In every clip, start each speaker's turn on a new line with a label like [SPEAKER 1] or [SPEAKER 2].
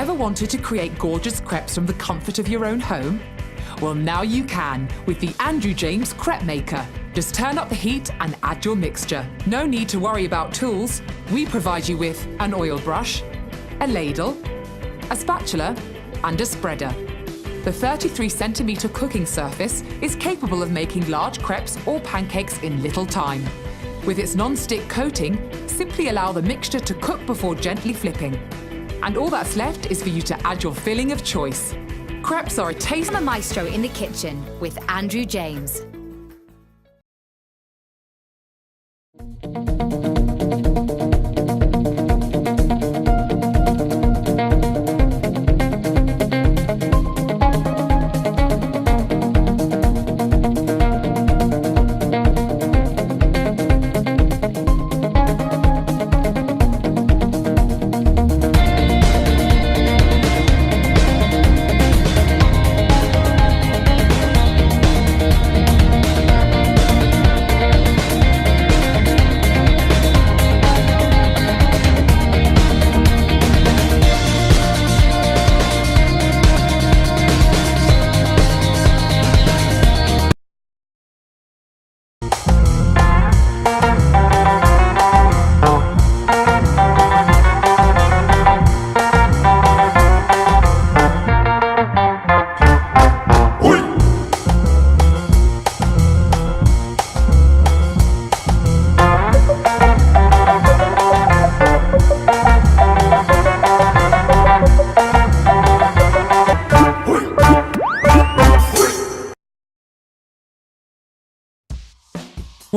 [SPEAKER 1] Ever wanted to create gorgeous crepes from the comfort of your own home? Well, now you can with the Andrew James Crepe Maker. Just turn up the heat and add your mixture. No need to worry about tools. We provide you with an oil brush, a ladle, a spatula, and a spreader. The 33cm cooking surface is capable of making large crepes or pancakes in little time. With its non-stick coating, simply allow the mixture to cook before gently flipping. And all that's left is for you to add your filling of choice. Crepes are a taste.
[SPEAKER 2] I'm a maestro in the kitchen with Andrew James.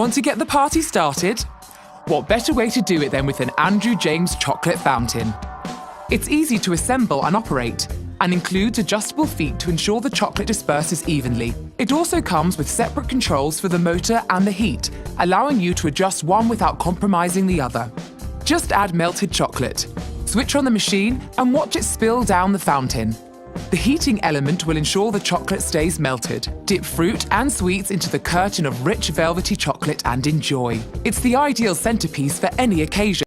[SPEAKER 1] Want to get the party started? What better way to do it than with an Andrew James chocolate fountain? It's easy to assemble and operate, and includes adjustable feet to ensure the chocolate disperses evenly. It also comes with separate controls for the motor and the heat, allowing you to adjust one without compromising the other. Just add melted chocolate, switch on the machine, and watch it spill down the fountain. The heating element will ensure the chocolate stays melted. Dip fruit and sweets into the curtain of rich velvety chocolate and enjoy. It's the ideal centerpiece for any occasion.